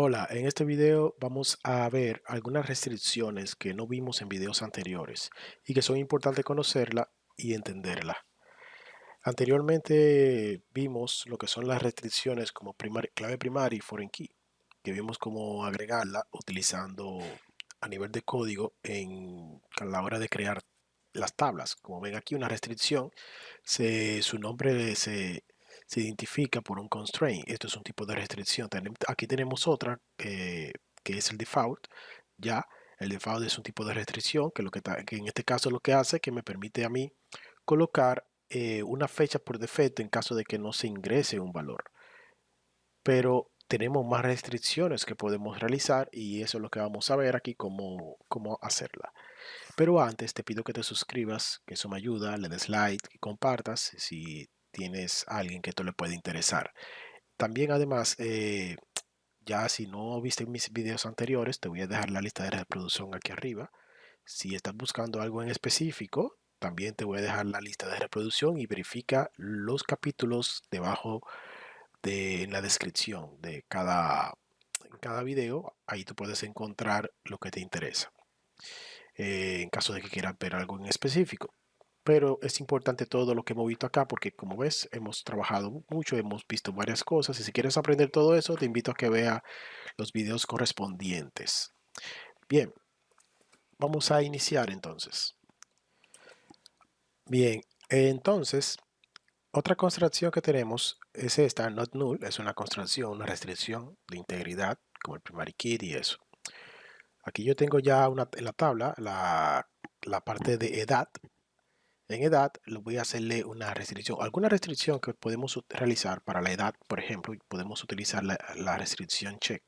Hola, en este video vamos a ver algunas restricciones que no vimos en videos anteriores y que son importantes conocerla y entenderla. Anteriormente vimos lo que son las restricciones como clave primaria y foreign key, que vimos cómo agregarla utilizando a nivel de código a la hora de crear las tablas. Como ven aquí una restricción, su nombre se identifica por un constraint. Esto es un tipo de restricción. Aquí tenemos otra que es el default. Ya, el default es un tipo de restricción que en este caso lo que hace es que me permite a mí colocar una fecha por defecto en caso de que no se ingrese un valor. Pero tenemos más restricciones que podemos realizar y eso es lo que vamos a ver aquí cómo hacerla. Pero antes te pido que te suscribas, que eso me ayuda, le des like, que compartas si tienes a alguien que esto le puede interesar. También además, ya si no viste mis videos anteriores, te voy a dejar la lista de reproducción aquí arriba. Si estás buscando algo en específico, también te voy a dejar la lista de reproducción y verifica los capítulos debajo en la descripción de en cada video. Ahí tú puedes encontrar lo que te interesa, en caso de que quieras ver algo en específico. Pero es importante todo lo que hemos visto acá porque como ves hemos trabajado mucho, hemos visto varias cosas y si quieres aprender todo eso te invito a que vea los videos correspondientes. Bien, vamos a iniciar entonces. Bien, entonces otra construcción que tenemos es esta, not null, es una construcción, una restricción de integridad como el primary key y eso. Aquí yo tengo ya en la tabla la parte de edad. En edad voy a hacerle una restricción. Alguna restricción que podemos realizar para la edad, por ejemplo, podemos utilizar la restricción check.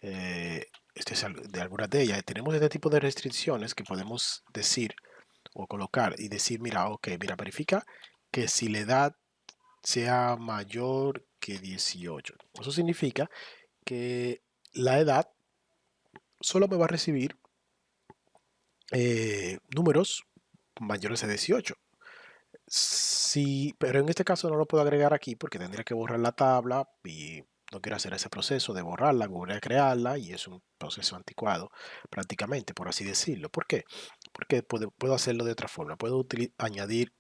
Este es de algunas de ellas. Tenemos este tipo de restricciones que podemos decir o colocar y decir, mira, ok, mira, verifica que si la edad sea mayor que 18. Eso significa que la edad solo me va a recibir números mayores a 18. Sí, pero en este caso no lo puedo agregar aquí porque tendría que borrar la tabla y no quiero hacer ese proceso de borrarla, volver a crearla y es un proceso anticuado prácticamente, por así decirlo. ¿Por qué? Porque puedo hacerlo de otra forma. Puedo añadir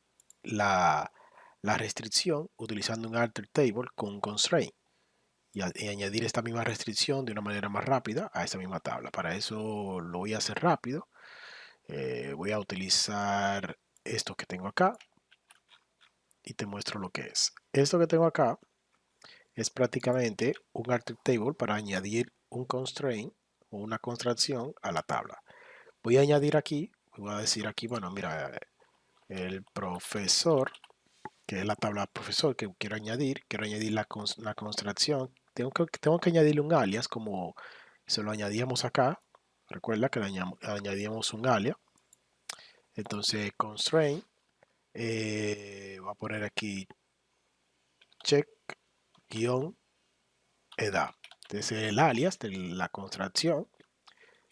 la, la restricción utilizando un alter table con un constraint y añadir esta misma restricción de una manera más rápida a esa misma tabla. Para eso lo voy a hacer rápido. Voy a utilizar esto que tengo acá y te muestro lo que es. Esto que tengo acá es prácticamente un alter table para añadir un constraint o una contracción a la tabla. Voy a añadir aquí, voy a decir aquí, bueno, mira, el profesor, que es la tabla profesor que quiero añadir la contracción. Tengo que añadirle un alias como se lo añadíamos acá. Recuerda que le añadíamos un alias. Entonces, constraint, voy a poner aquí check guión edad. Este es el alias de la contracción.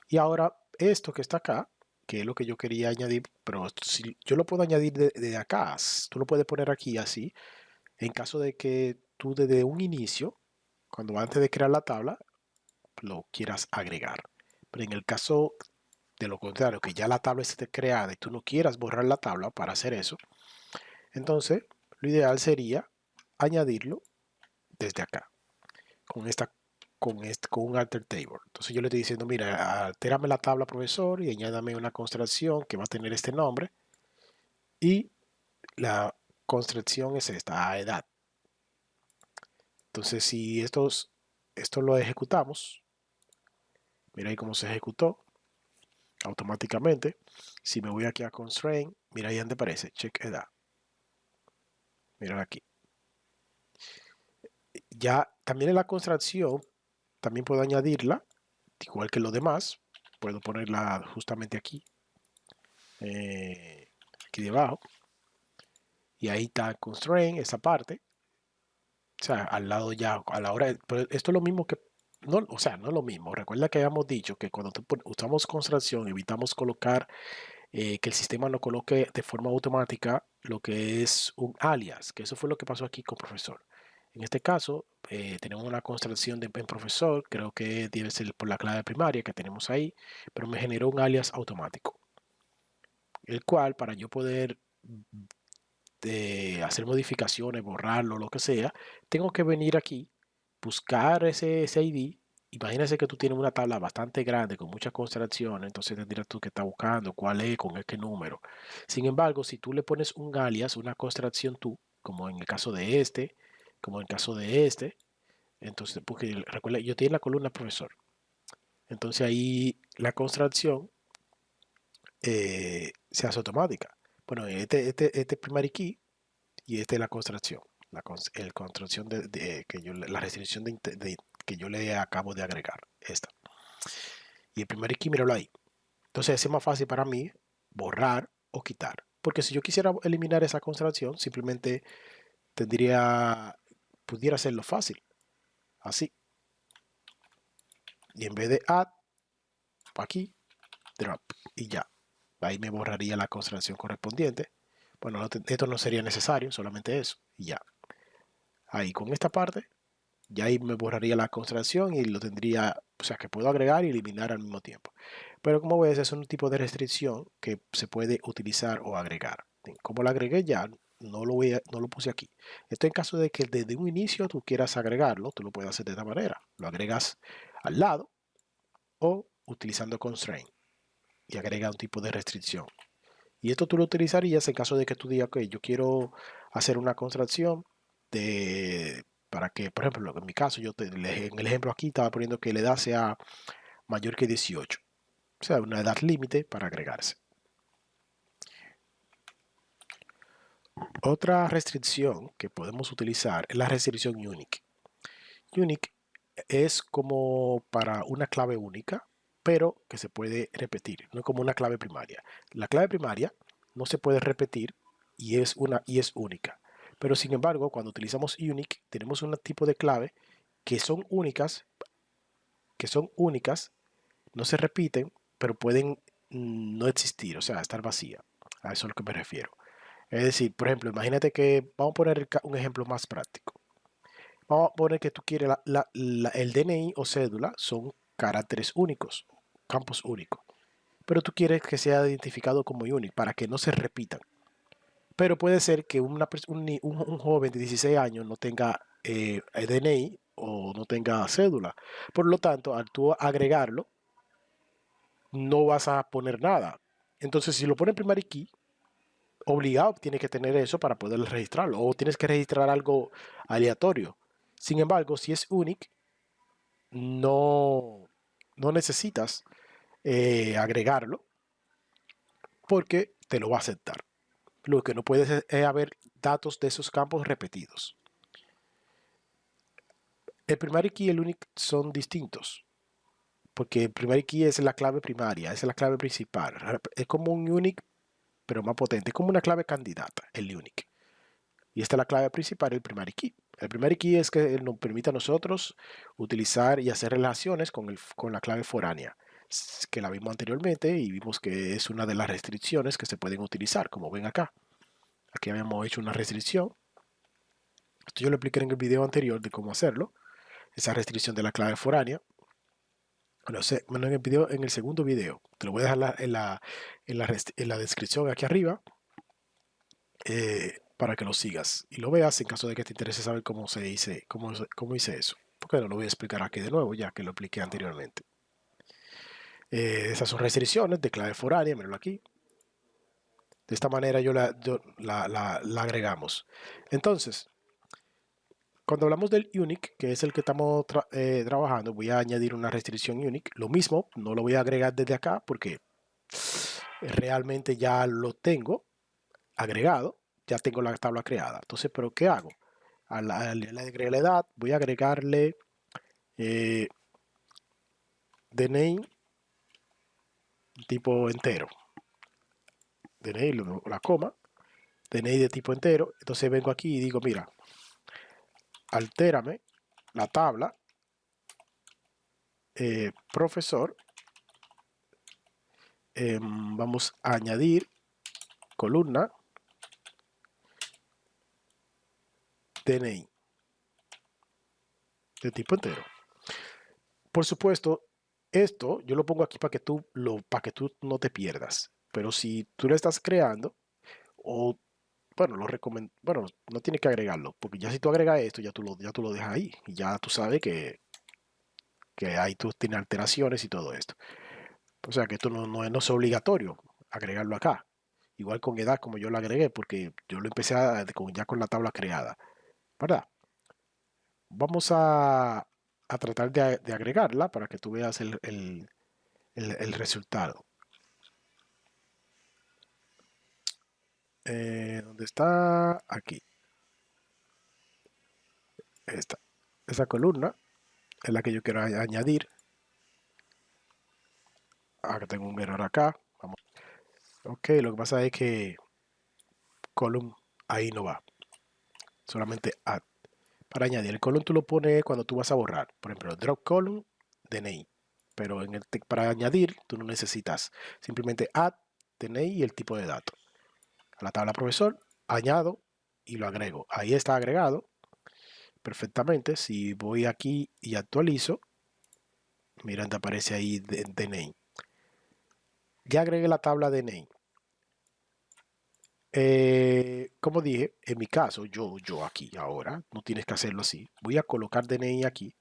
Y ahora esto que está acá, que es lo que yo quería añadir, pero si yo lo puedo añadir de acá, tú lo puedes poner aquí así, en caso de que tú desde un inicio, cuando antes de crear la tabla, lo quieras agregar. Pero en el caso de lo contrario, que ya la tabla esté creada y tú no quieras borrar la tabla para hacer eso, entonces lo ideal sería añadirlo desde acá, con un alter table. Entonces yo le estoy diciendo, mira, altérame la tabla profesor y añádame una construcción que va a tener este nombre y la construcción es esta, a edad. Entonces si esto lo ejecutamos, mira ahí cómo se ejecutó automáticamente. Si me voy aquí a constraint, mira ahí donde aparece check edad. Mira aquí. Ya también en la construcción, también puedo añadirla, igual que lo demás. Puedo ponerla justamente aquí, aquí debajo. Y ahí está constraint, esa parte. O sea, al lado ya, a la hora, pero esto es lo mismo que, no, o sea, no es lo mismo. Recuerda que habíamos dicho que cuando usamos constracción, evitamos colocar, que el sistema no coloque de forma automática lo que es un alias, que eso fue lo que pasó aquí con profesor. En este caso, tenemos una construcción en profesor, creo que debe ser por la clave primaria que tenemos ahí, pero me generó un alias automático, el cual para yo poder hacer modificaciones, borrarlo, lo que sea, tengo que venir aquí, buscar ese ID. Imagínese que tú tienes una tabla bastante grande con muchas constelaciones, entonces tendrías tú que estar buscando cuál es, con qué número. Sin embargo, si tú le pones un alias, una constelación tú, como en el caso de este, como en el caso de este, entonces, porque recuerda, yo tengo la columna profesor. Entonces ahí la constelación se hace automática. Bueno, este primary key y esta es la construcción, el construcción que yo, la restricción que yo le acabo de agregar, esta. Y el primer key, míralo ahí. Entonces es más fácil para mí borrar o quitar. Porque si yo quisiera eliminar esa construcción, simplemente pudiera hacerlo fácil. Así. Y en vez de add, aquí, drop. Y ya. Ahí me borraría la construcción correspondiente. Bueno, esto no sería necesario, solamente eso. Y ya. Ahí con esta parte ya ahí me borraría la constelación y lo tendría, o sea, que puedo agregar y eliminar al mismo tiempo. Pero como ves, es un tipo de restricción que se puede utilizar o agregar. Como lo agregué ya, no lo puse aquí. Esto en caso de que desde un inicio tú quieras agregarlo, tú lo puedes hacer de esta manera. Lo agregas al lado o utilizando constraint y agrega un tipo de restricción. Y esto tú lo utilizarías en caso de que tú digas que yo quiero hacer una contracción para que, por ejemplo, en mi caso, en el ejemplo aquí estaba poniendo que la edad sea mayor que 18. O sea, una edad límite para agregarse. Otra restricción que podemos utilizar es la restricción unique. Unique es como para una clave única, pero que se puede repetir, no es como una clave primaria. La clave primaria no se puede repetir y es única. Pero sin embargo, cuando utilizamos unique, tenemos un tipo de clave que son únicas, no se repiten, pero pueden no existir, o sea, estar vacía. A eso es a lo que me refiero. Es decir, por ejemplo, imagínate que vamos a poner un ejemplo más práctico. Vamos a poner que tú quieres el DNI o cédula son caracteres únicos, campos únicos. Pero tú quieres que sea identificado como unique para que no se repitan. Pero puede ser que un joven de 16 años no tenga DNI o no tenga cédula. Por lo tanto, al tú agregarlo, no vas a poner nada. Entonces, si lo pone en primary key, obligado tienes que tener eso para poder registrarlo. O tienes que registrar algo aleatorio. Sin embargo, si es unique, no, no necesitas agregarlo porque te lo va a aceptar. Lo que no puedes es haber datos de esos campos repetidos. El primary key y el unique son distintos porque el primary key es la clave primaria, es la clave principal. Es como un unique, pero más potente. Es como una clave candidata, el unique. Y esta es la clave principal, el primary key. El primary key es que nos permite a nosotros utilizar y hacer relaciones con la clave foránea, que la vimos anteriormente y vimos que es una de las restricciones que se pueden utilizar, como ven acá. Aquí habíamos hecho una restricción. Esto yo lo expliqué en el video anterior de cómo hacerlo. Esa restricción de la clave foránea. Bueno, en el segundo video. Te lo voy a dejar en la descripción aquí arriba. Para que lo sigas y lo veas en caso de que te interese saber cómo hice eso. Porque no lo voy a explicar aquí de nuevo, ya que lo expliqué anteriormente. Esas son restricciones de clave foránea, míralo aquí. De esta manera la agregamos. Entonces, cuando hablamos del unique, que es el que estamos trabajando, voy a añadir una restricción unique. Lo mismo, no lo voy a agregar desde acá porque realmente ya lo tengo agregado, ya tengo la tabla creada. Entonces, ¿pero qué hago? A la edad voy a agregarle DNI tipo entero. DNI, la coma, DNI de tipo entero. Entonces vengo aquí y digo, mira, altérame la tabla profesor. Vamos a añadir columna DNI. de tipo entero. Por supuesto, esto yo lo pongo aquí para que tú no te pierdas. Pero si tú lo estás creando, o bueno, bueno, no tienes que agregarlo, porque ya si tú agregas esto, ya tú lo dejas ahí. Y ya tú sabes que ahí tú tienes alteraciones y todo esto. O sea que esto no es obligatorio agregarlo acá. Igual con edad como yo lo agregué, porque yo lo empecé ya con la tabla creada. ¿Verdad? Vamos a tratar de agregarla para que tú veas el resultado. ¿Dónde está? Aquí. Esa columna es la que yo quiero añadir. Ahora tengo un error acá. Vamos. Ok, lo que pasa es que column ahí no va. Solamente add. Para añadir el column tú lo pones cuando tú vas a borrar. Por ejemplo, drop column DNI. Pero para añadir tú no necesitas. Simplemente add DNI y el tipo de dato. A la tabla profesor añado y lo agrego. Ahí está agregado perfectamente. Si voy aquí y actualizo, miren, te aparece ahí DNI. Ya agregué la tabla DNI. Como dije, en mi caso, yo aquí ahora, no tienes que hacerlo así. Voy a colocar DNI aquí.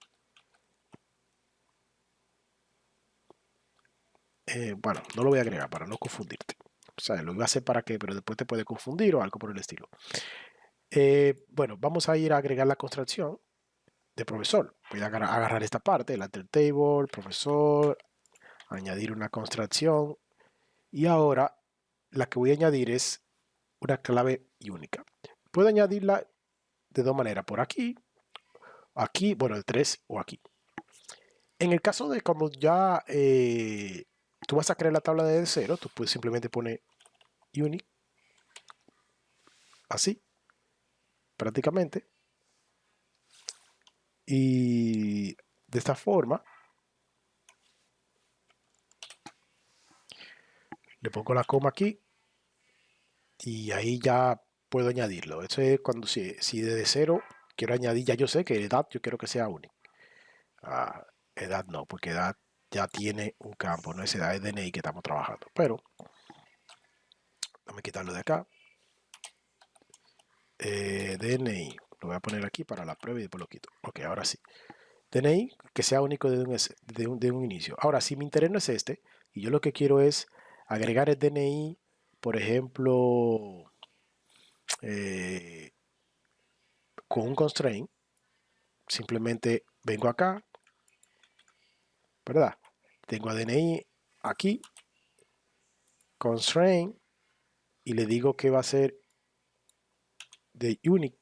Bueno, no lo voy a agregar para no confundirte. O sea, lo iba a hacer para que, pero después te puede confundir o algo por el estilo. Bueno, vamos a ir a agregar la construcción de profesor. Voy a agarrar esta parte, el alter table, profesor, añadir una construcción. Y ahora la que voy a añadir es una clave única. Puedo añadirla de dos maneras, por aquí, bueno, el 3 o aquí. En el caso de como ya tú vas a crear la tabla de cero, tú puedes simplemente poner unique, así, prácticamente. Y de esta forma, le pongo la coma aquí y ahí ya puedo añadirlo. Eso es cuando si desde cero quiero añadir, ya yo sé que edad yo quiero que sea única. Edad no, porque edad ya tiene un campo, no es edad, es DNI que estamos trabajando. Pero, déjame quitarlo de acá. DNI, lo voy a poner aquí para la prueba y después lo quito. Ok, ahora sí. DNI que sea único de un inicio. Ahora, si mi interés no es este, y yo lo que quiero es agregar el DNI, por ejemplo, eh, con un constraint, simplemente vengo acá, ¿verdad? Tengo a DNI aquí, constraint, y le digo que va a ser de unique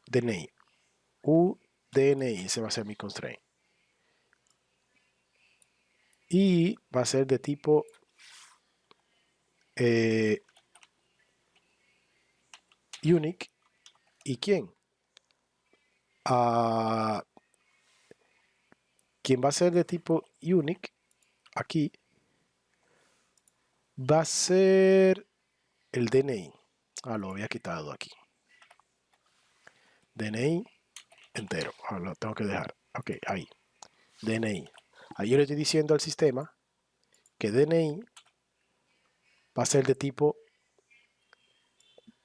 DNI. UDNI, ese va a ser mi constraint. Y va a ser de tipo unique. ¿Y quién? Quien va a ser de tipo unique aquí va a ser el DNI. Lo había quitado aquí. DNI entero. Lo tengo que dejar. Ok, ahí. DNI. Ahí yo le estoy diciendo al sistema que DNI va a ser de tipo,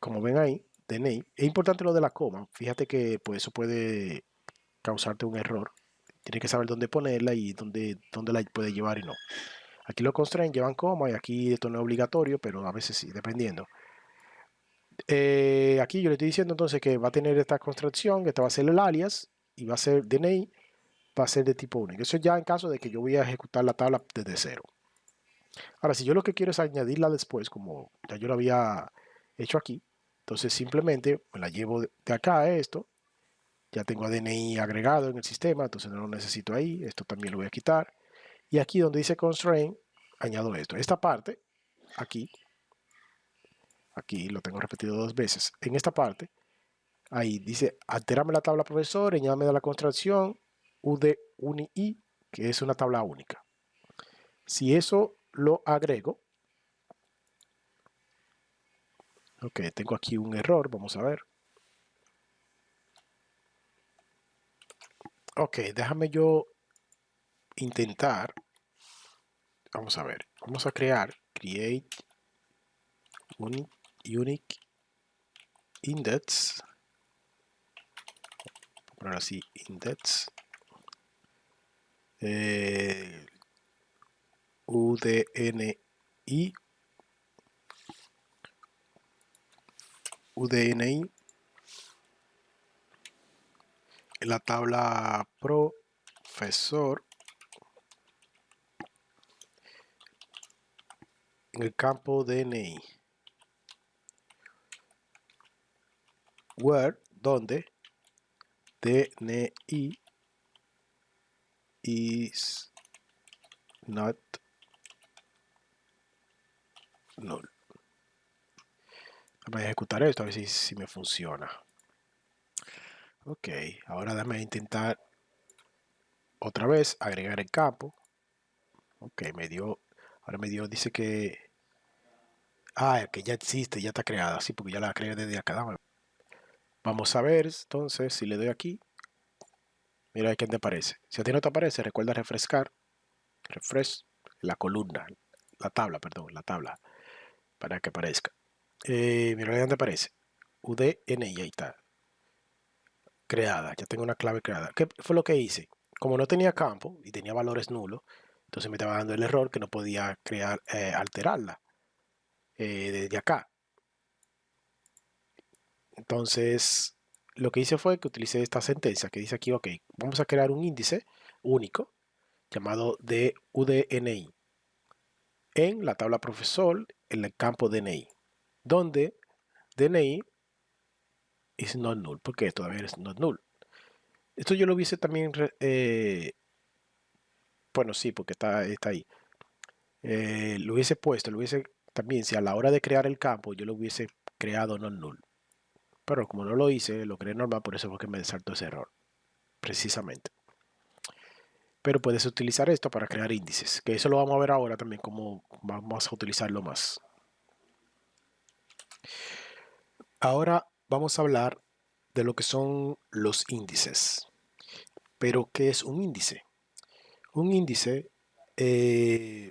como ven ahí, DNI. Es importante lo de la coma. Fíjate que pues, eso puede causarte un error. Tienes que saber dónde ponerla y dónde la puede llevar y no. Aquí los constraints llevan coma y aquí esto no es obligatorio, pero a veces sí, dependiendo. Aquí yo le estoy diciendo entonces que va a tener esta construcción, que esta va a ser el alias y va a ser DNI, va a ser de tipo único. Eso ya en caso de que yo voy a ejecutar la tabla desde cero. Ahora, si yo lo que quiero es añadirla después, como ya yo lo había hecho aquí, entonces simplemente me la llevo de acá a esto. Ya tengo a DNI agregado en el sistema, entonces no lo necesito ahí. Esto también lo voy a quitar. Y aquí donde dice constraint, añado esto. Esta parte, aquí lo tengo repetido dos veces. En esta parte, ahí dice, alterame la tabla profesor, añádame de la construcción UD UNI, que es una tabla única. Si eso lo agrego, Ok, tengo aquí un error, vamos a ver. Ok, déjame yo intentar. Vamos a ver, vamos a create unique index, poner así index, UDNI, en la tabla profesor, en el campo DNI, where, donde DNI is not null. Voy a ejecutar esto a ver si me funciona. Ok, ahora déjame intentar otra vez agregar el campo. Ok, ahora me dio, dice que, que ya existe, ya está creada, sí, porque ya la creé desde acá. Vamos a ver entonces si le doy aquí. Mira quién te aparece. Si a ti no te aparece, recuerda refrescar, refresh la columna, la tabla, para que aparezca. Mira dónde aparece. UDNI, ahí está. Creada, ya tengo una clave creada. ¿Qué fue lo que hice? Como no tenía campo y tenía valores nulos, entonces me estaba dando el error que no podía alterarla desde acá. Entonces, lo que hice fue que utilicé esta sentencia que dice aquí, ok, vamos a crear un índice único llamado UDNI en la tabla profesor en el campo DNI, donde DNI is not null, porque todavía es not null. Esto yo lo hubiese también, bueno, sí, porque está ahí. Lo hubiese puesto, lo hubiese también, si a la hora de crear el campo yo lo hubiese creado non null. Pero como no lo hice, lo creé normal, por eso fue que me saltó ese error, precisamente. Pero puedes utilizar esto para crear índices, que eso lo vamos a ver ahora también, cómo vamos a utilizarlo más. Ahora vamos a hablar de lo que son los índices. Pero, ¿qué es un índice? Un índice en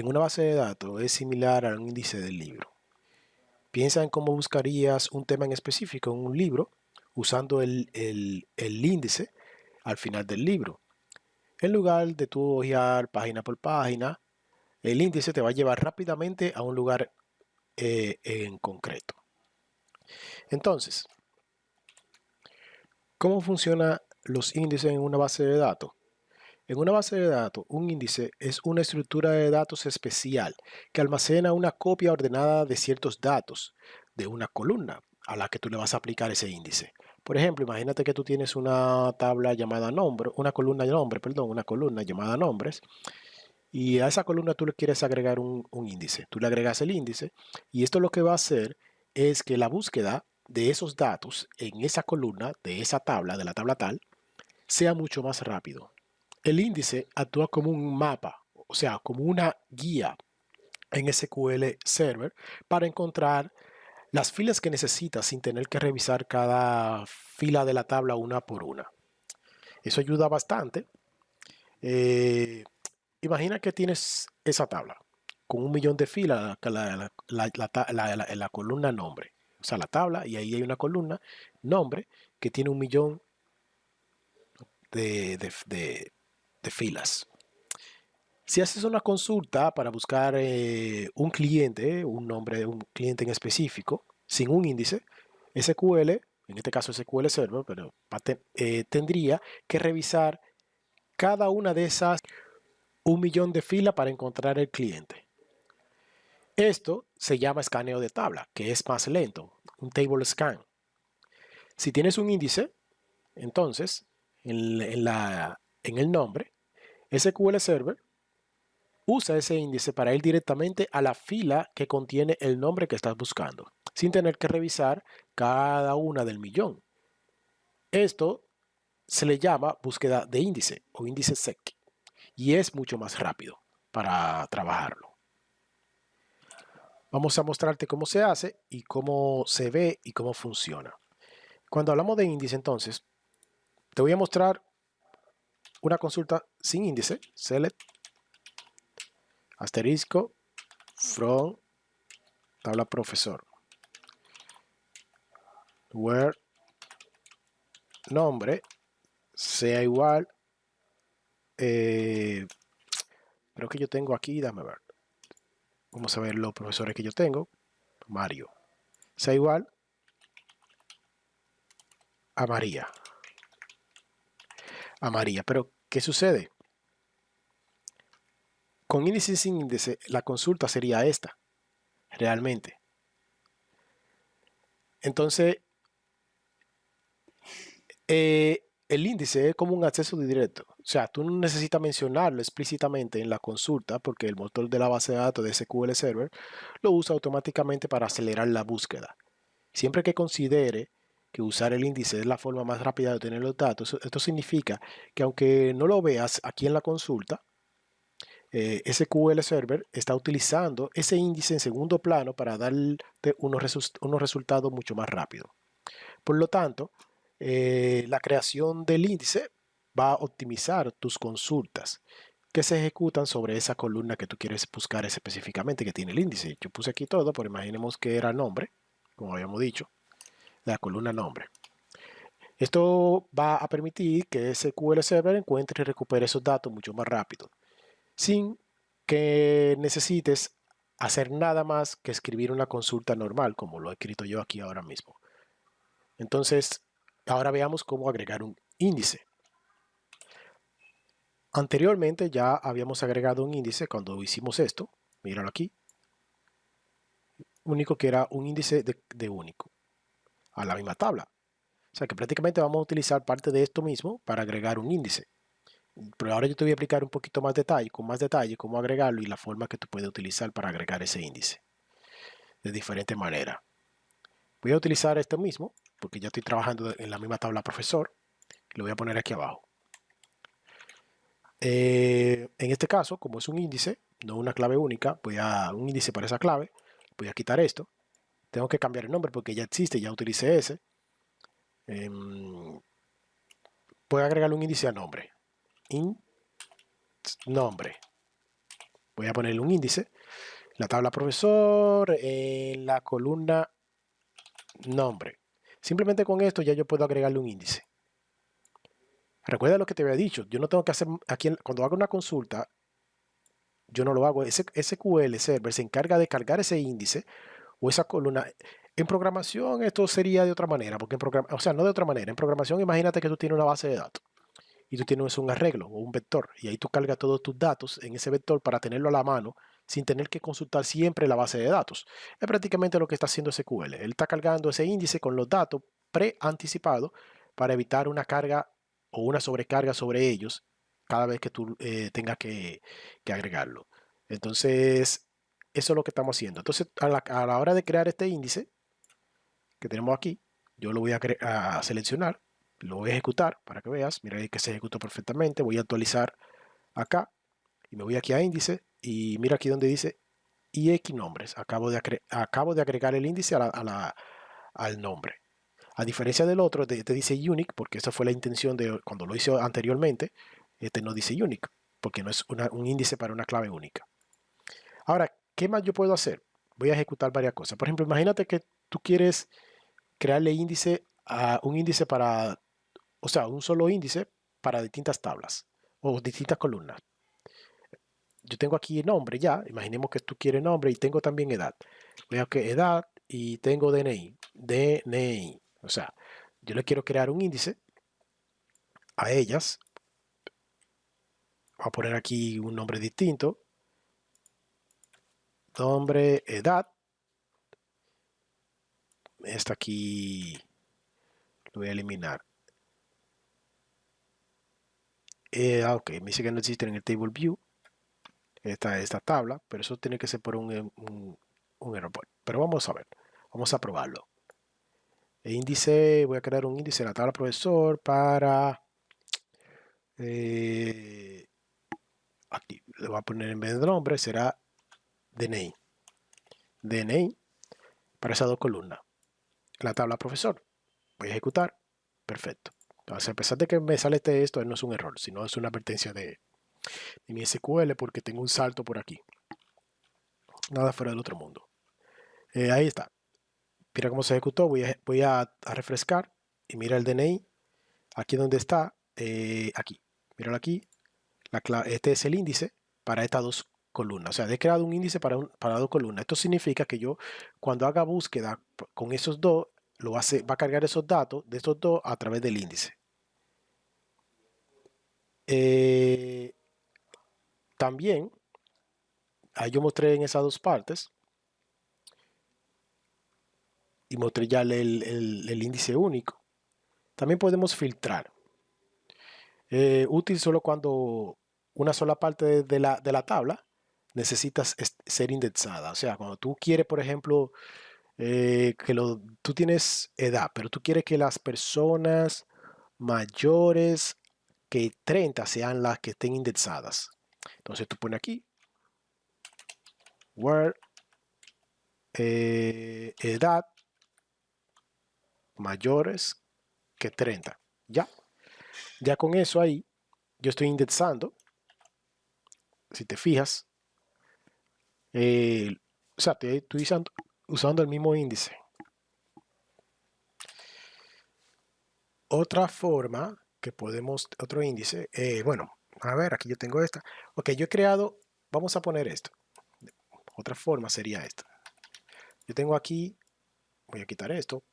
una base de datos es similar a un índice del libro. Piensa en cómo buscarías un tema en específico en un libro usando el índice al final del libro. En lugar de tú hojear página por página, el índice te va a llevar rápidamente a un lugar en concreto. Entonces, ¿cómo funcionan los índices en una base de datos? En una base de datos, un índice es una estructura de datos especial que almacena una copia ordenada de ciertos datos de una columna a la que tú le vas a aplicar ese índice. Por ejemplo, imagínate que tú tienes una tabla llamada nombre, una columna de nombre, perdón, una columna llamada nombres, y a esa columna tú le quieres agregar un índice. Tú le agregas el índice y esto lo que va a hacer es que la búsqueda de esos datos en esa columna, de esa tabla, de la tabla tal, sea mucho más rápido. El índice actúa como un mapa, o sea, como una guía en SQL Server para encontrar las filas que necesitas sin tener que revisar cada fila de la tabla una por una. Eso ayuda bastante. Eh, Imagina que tienes esa tabla con 1 millón de filas, la columna nombre. O sea, la tabla y ahí hay una columna nombre que tiene 1 millón de filas. Si haces una consulta para buscar un cliente, un nombre de un cliente en específico, sin un índice, SQL, en este caso SQL Server, pero tendría que revisar cada una de esas 1 millón de filas para encontrar el cliente. Esto se llama escaneo de tabla, que es más lento, un table scan. Si tienes un índice, entonces, en el nombre, SQL Server usa ese índice para ir directamente a la fila que contiene el nombre que estás buscando, sin tener que revisar cada una del millón. Esto se le llama búsqueda de índice o índice sec y es mucho más rápido para trabajarlo. Vamos a mostrarte cómo se hace y cómo se ve y cómo funciona. Cuando hablamos de índice, entonces, te voy a mostrar una consulta sin índice, select, asterisco, from, tabla profesor, where nombre sea igual, creo que yo tengo aquí, dame ver, vamos a ver los profesores que yo tengo, Mario, sea igual a María, pero ¿qué sucede? Con índice y sin índice, la consulta sería esta, realmente. Entonces, el índice es como un acceso directo. O sea, tú no necesitas mencionarlo explícitamente en la consulta porque el motor de la base de datos de SQL Server lo usa automáticamente para acelerar la búsqueda. Siempre que considere que usar el índice es la forma más rápida de obtener los datos, esto significa que aunque no lo veas aquí en la consulta, SQL Server está utilizando ese índice en segundo plano para darte unos resultados mucho más rápidos. Por lo tanto, la creación del índice va a optimizar tus consultas que se ejecutan sobre esa columna que tú quieres buscar específicamente que tiene el índice. Yo puse aquí todo, pero imaginemos que era nombre, como habíamos dicho, la columna nombre. Esto va a permitir que SQL Server encuentre y recupere esos datos mucho más rápido, sin que necesites hacer nada más que escribir una consulta normal, como lo he escrito yo aquí ahora mismo. Entonces, ahora veamos cómo agregar un índice. Anteriormente ya habíamos agregado un índice cuando hicimos esto. Míralo aquí. Único que era un índice de único a la misma tabla. O sea que prácticamente vamos a utilizar parte de esto mismo para agregar un índice. Pero ahora yo te voy a explicar un poquito más detalle, cómo agregarlo y la forma que tú puedes utilizar para agregar ese índice de diferente manera. Voy a utilizar esto mismo porque ya estoy trabajando en la misma tabla profesor. Lo voy a poner aquí abajo. En este caso, como es un índice, no una clave única, voy a un índice para esa clave, voy a quitar esto. Tengo que cambiar el nombre porque ya existe, ya utilicé ese. Voy a agregarle un índice a nombre. Nombre. Voy a ponerle un índice. La tabla profesor, en la columna nombre. Simplemente con esto ya yo puedo agregarle un índice. Recuerda lo que te había dicho. Yo no tengo que hacer aquí, cuando hago una consulta, yo no lo hago. Ese SQL Server se encarga de cargar ese índice o esa columna. En programación esto sería de otra manera, porque o sea, no de otra manera. En programación imagínate que tú tienes una base de datos y tú tienes un arreglo o un vector y ahí tú cargas todos tus datos en ese vector para tenerlo a la mano sin tener que consultar siempre la base de datos. Es prácticamente lo que está haciendo SQL. Él está cargando ese índice con los datos pre-anticipados para evitar una carga o una sobrecarga sobre ellos cada vez que tú tengas que agregarlo. Entonces, eso es lo que estamos haciendo. Entonces, a la hora de crear este índice que tenemos aquí, yo lo voy a seleccionar, lo voy a ejecutar para que veas. Mira ahí que se ejecutó perfectamente. Voy a actualizar acá y me voy aquí a índice y mira aquí donde dice IX nombres. Acabo de agregar el índice al nombre. A diferencia del otro, te dice unique, porque esa fue la intención de cuando lo hice anteriormente. Este no dice unique, porque no es un índice para una clave única. Ahora, ¿qué más yo puedo hacer? Voy a ejecutar varias cosas. Por ejemplo, imagínate que tú quieres crearle índice a un índice para, o sea, un solo índice para distintas tablas o distintas columnas. Yo tengo aquí nombre ya, imaginemos que tú quieres nombre y tengo también edad. Veo que edad y tengo DNI. DNI. O sea, yo le quiero crear un índice a ellas. Voy a poner aquí un nombre distinto. Nombre, edad. Esta aquí lo voy a eliminar. Ok, me dice que no existe en el table view esta tabla, pero eso tiene que ser por un error. Pero vamos a ver, vamos a probarlo. El índice, voy a crear un índice en la tabla profesor para aquí le voy a poner en vez de nombre será DNI. DNI para esas dos columnas. La tabla profesor. Voy a ejecutar. Perfecto. Entonces, a pesar de que me sale esto no es un error, sino es una advertencia de mi SQL porque tengo un salto por aquí. Nada fuera del otro mundo. Ahí está. Mira cómo se ejecutó. Voy a refrescar y mira el DNI. Aquí donde está. Aquí. Míralo aquí. Este es el índice para estas dos columnas. O sea, he creado un índice para dos columnas. Esto significa que yo, cuando haga búsqueda con esos dos, va a cargar esos datos de estos dos a través del índice. También, ahí yo mostré en esas dos partes y mostré ya el índice único. También podemos filtrar. Útil solo cuando una sola parte de la tabla necesitas ser indexada. O sea, cuando tú quieres, por ejemplo, tú tienes edad, pero tú quieres que las personas mayores que 30 sean las que estén indexadas. Entonces tú pones aquí, where edad mayores que 30. Ya con eso ahí, yo estoy indexando. Si te fijas, o sea, estoy usando el mismo índice. Otra forma que podemos, otro índice, bueno, a ver, aquí yo tengo esta. Ok, yo he creado, vamos a poner esto. Otra forma sería esta. Yo tengo aquí, voy a quitar esto.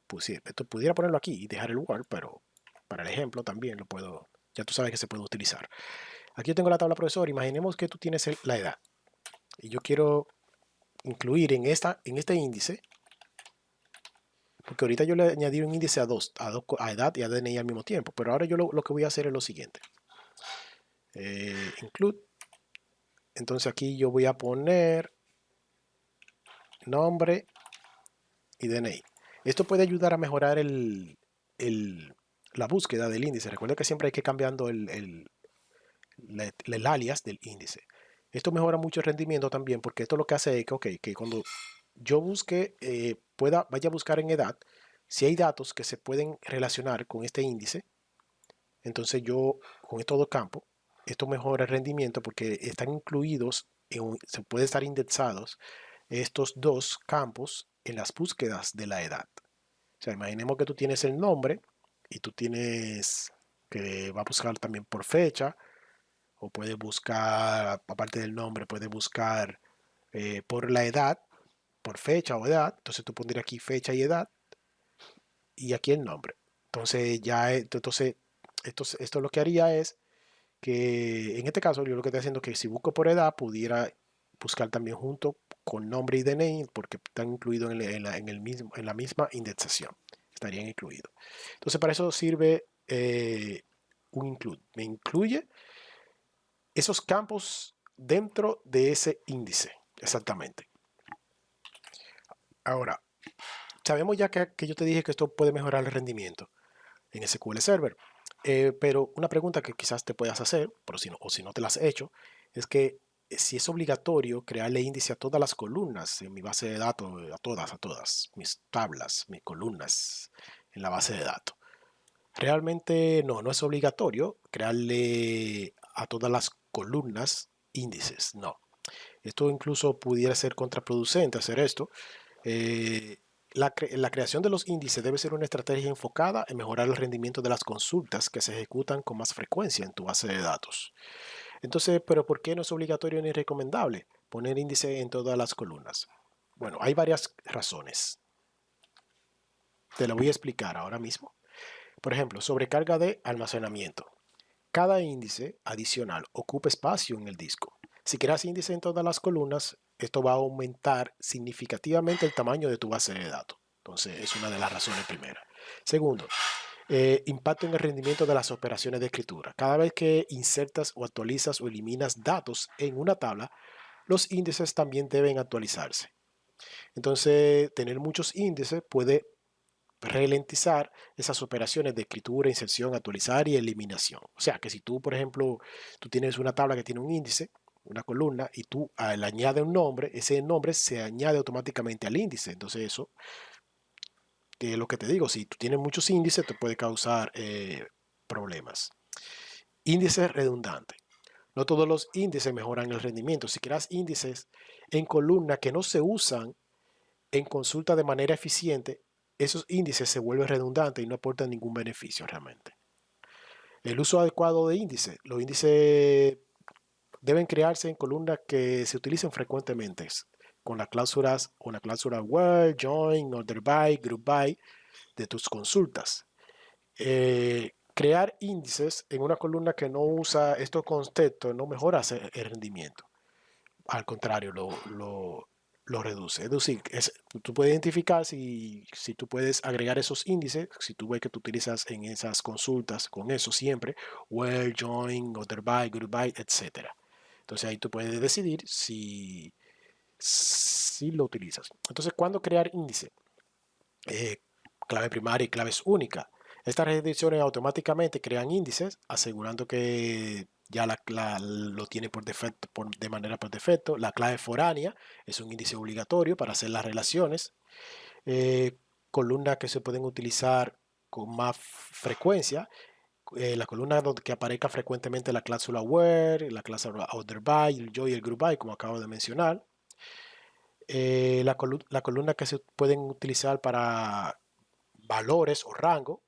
Pues sí, esto pudiera ponerlo aquí y dejar el lugar, pero para el ejemplo también lo puedo, ya tú sabes que se puede utilizar. Aquí yo tengo la tabla profesor, imaginemos que tú tienes la edad y yo quiero incluir en este índice, porque ahorita yo le añadí un índice a edad y a DNI al mismo tiempo, pero ahora yo lo que voy a hacer es lo siguiente. Include. Entonces aquí yo voy a poner nombre y DNI. Esto puede ayudar a mejorar la búsqueda del índice. Recuerda que siempre hay que ir cambiando el alias del índice. Esto mejora mucho el rendimiento también porque esto lo que hace es que cuando yo busque, vaya a buscar en edad, si hay datos que se pueden relacionar con este índice, entonces yo con estos dos campos, esto mejora el rendimiento porque están incluidos, se puede estar indexados estos dos campos en las búsquedas de la edad. O sea, imaginemos que tú tienes el nombre y tú tienes que va a buscar también por fecha, o puede buscar, aparte del nombre, puede buscar por la edad, por fecha o edad. Entonces tú pondrías aquí fecha y edad y aquí el nombre. Entonces esto lo que haría es que en este caso yo lo que estoy haciendo es que si busco por edad pudiera buscar también junto con nombre y DNI porque están incluidos en la misma indexación. Estarían incluidos. Entonces para eso sirve un include. Me incluye esos campos dentro de ese índice. Exactamente. Ahora, sabemos ya que yo te dije que esto puede mejorar el rendimiento en SQL Server. Pero una pregunta que quizás te puedas hacer, pero si no te la has hecho, es que si es obligatorio crearle índice a todas las columnas en mi base de datos, a todas, mis tablas, mis columnas en la base de datos. Realmente no es obligatorio crearle a todas las columnas índices, no. Esto incluso pudiera ser contraproducente hacer esto. Eh, la creación de los índices debe ser una estrategia enfocada en mejorar el rendimiento de las consultas que se ejecutan con más frecuencia en tu base de datos. Entonces, ¿pero por qué no es obligatorio ni recomendable poner índice en todas las columnas? Bueno, hay varias razones. Te lo voy a explicar ahora mismo. Por ejemplo, sobrecarga de almacenamiento. Cada índice adicional ocupa espacio en el disco. Si creas índice en todas las columnas, esto va a aumentar significativamente el tamaño de tu base de datos. Entonces, es una de las razones primeras. Segundo, impacto en el rendimiento de las operaciones de escritura. Cada vez que insertas o actualizas o eliminas datos en una tabla, los índices también deben actualizarse. Entonces, tener muchos índices puede ralentizar esas operaciones de escritura, inserción, actualizar y eliminación. O sea que si tú, por ejemplo, tú tienes una tabla que tiene un índice una columna, y tú le añades un nombre, ese nombre se añade automáticamente al índice. Entonces eso, que es lo que te digo, si tú tienes muchos índices, te puede causar problemas. Índices redundantes. No todos los índices mejoran el rendimiento. Si creas índices en columna que no se usan en consulta de manera eficiente, esos índices se vuelven redundantes y no aportan ningún beneficio realmente. El uso adecuado de índices. Los índices deben crearse en columnas que se utilicen frecuentemente, con las cláusulas, una cláusula where, join, order by, group by de tus consultas. Crear índices en una columna que no usa estos conceptos no mejora el rendimiento. Al contrario, lo reduce. Es decir, tú puedes identificar si tú puedes agregar esos índices, si tú ves que tú utilizas en esas consultas con eso siempre, where, join, order by, group by, etc. Entonces ahí tú puedes decidir si lo utilizas. Entonces, ¿cuándo crear índice? Clave primaria y claves únicas. Estas redirecciones automáticamente crean índices, asegurando que ya lo tiene por defecto, de manera por defecto. La clave foránea es un índice obligatorio para hacer las relaciones. Columnas que se pueden utilizar con más frecuencia. La columna donde que aparezca frecuentemente la cláusula where, la cláusula order by, el join y el group by, como acabo de mencionar. La columna que se pueden utilizar para valores o rango.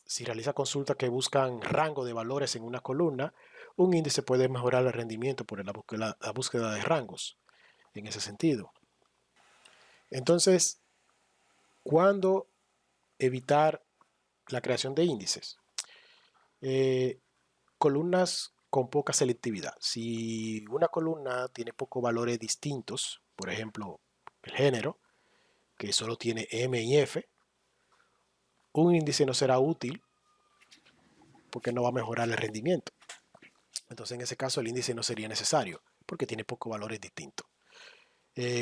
Si realiza consultas que buscan rango de valores en una columna, un índice puede mejorar el rendimiento por la búsqueda de rangos en ese sentido. Entonces, ¿cuándo evitar la creación de índices? Columnas con poca selectividad. Si una columna tiene pocos valores distintos, por ejemplo, el género, que solo tiene M y F, un índice no será útil porque no va a mejorar el rendimiento. Entonces, en ese caso, el índice no sería necesario porque tiene pocos valores distintos.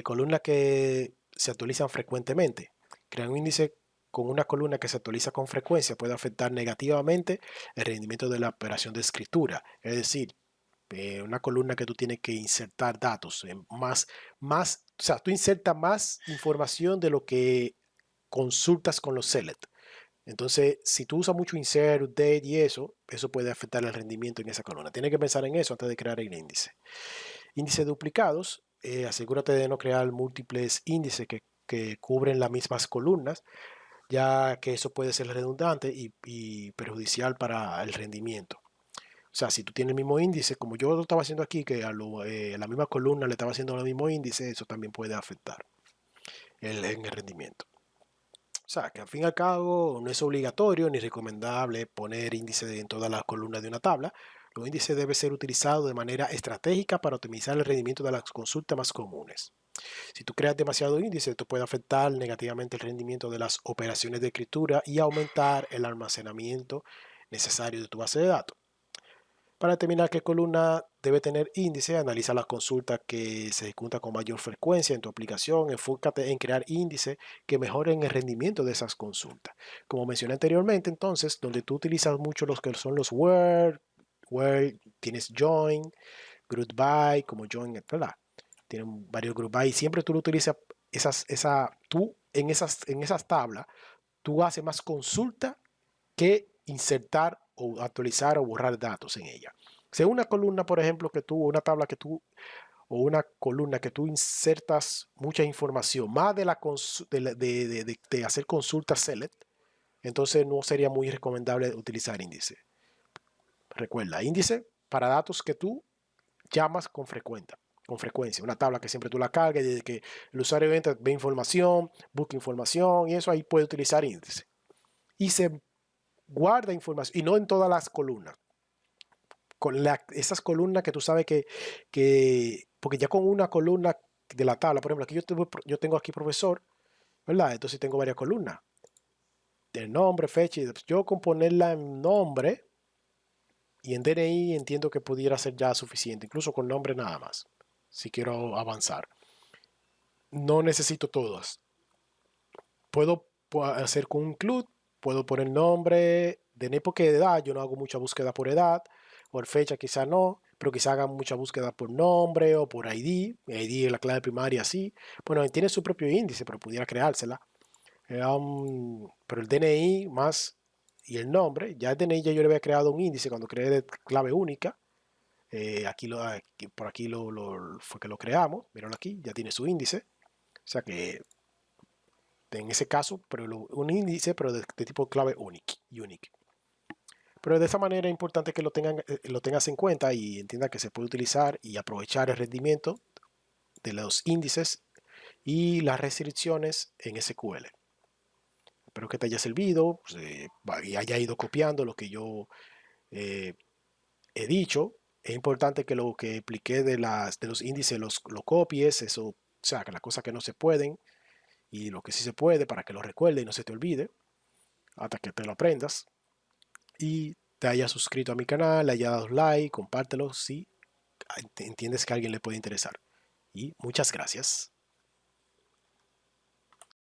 Columnas que se actualizan frecuentemente. Crear un índice con una columna que se actualiza con frecuencia puede afectar negativamente el rendimiento de la operación de escritura. Es decir, una columna que tú tienes que insertar datos, o sea, tú insertas más información de lo que consultas con los select. Entonces, si tú usas mucho insert, update y eso puede afectar el rendimiento en esa columna. Tienes que pensar en eso antes de crear el índice. Índices duplicados, asegúrate de no crear múltiples índices que cubren las mismas columnas, ya que eso puede ser redundante y perjudicial para el rendimiento. O sea, si tú tienes el mismo índice, como yo lo estaba haciendo aquí, que a la misma columna le estaba haciendo el mismo índice, eso también puede afectar en el rendimiento. O sea, que al fin y al cabo no es obligatorio ni recomendable poner índice en todas las columnas de una tabla. Los índices deben ser utilizados de manera estratégica para optimizar el rendimiento de las consultas más comunes. Si tú creas demasiado índice, esto puede afectar negativamente el rendimiento de las operaciones de escritura y aumentar el almacenamiento necesario de tu base de datos. Para determinar qué columna debe tener índice, analiza las consultas que se ejecutan con mayor frecuencia en tu aplicación, enfócate en crear índices que mejoren el rendimiento de esas consultas. Como mencioné anteriormente, entonces, donde tú utilizas mucho los que son los where tienes join, group by, como join, ¿verdad? Tienen varios group by y siempre tú lo utilizas, tú en esas tablas, tú haces más consulta que insertar o actualizar o borrar datos en ella. Si una columna, por ejemplo, una tabla o una columna que tú insertas mucha información, más de hacer consultas select, entonces no sería muy recomendable utilizar índice. Recuerda, índice para datos que tú llamas con frecuencia. Una tabla que siempre tú la cargues, desde que el usuario entra, ve información, busca información y eso ahí puede utilizar índice. Y se guarda información, y no en todas las columnas. Esas columnas que tú sabes porque ya con una columna de la tabla, por ejemplo, aquí yo tengo aquí profesor, ¿verdad? Entonces tengo varias columnas. El nombre, fecha, yo con ponerla en nombre y en DNI entiendo que pudiera ser ya suficiente, incluso con nombre nada más, si quiero avanzar. No necesito todas. Puedo hacer con un include, puedo poner nombre, DNI porque de edad, yo no hago mucha búsqueda por edad, por fecha quizá no, pero quizá hagan mucha búsqueda por nombre o por ID. ID es la clave primaria, sí. Bueno, tiene su propio índice, pero pudiera creársela. Pero el DNI más y el nombre, ya el DNI ya yo le había creado un índice cuando creé de clave única. Por aquí fue que lo creamos. Míralo aquí, ya tiene su índice. O sea que en ese caso, pero un índice, pero de tipo clave unique. Pero de esta manera es importante que lo tengas en cuenta y entienda que se puede utilizar y aprovechar el rendimiento de los índices y las restricciones en SQL. Espero que te haya servido pues, y haya ido copiando lo que yo eh, he dicho. Es importante que lo que expliqué de los índices lo copies, eso, o sea, que las cosas que no se pueden y lo que sí se puede para que lo recuerde y no se te olvide hasta que te lo aprendas. Y te hayas suscrito a mi canal, le hayas dado like, compártelo si entiendes que a alguien le puede interesar. Y muchas gracias.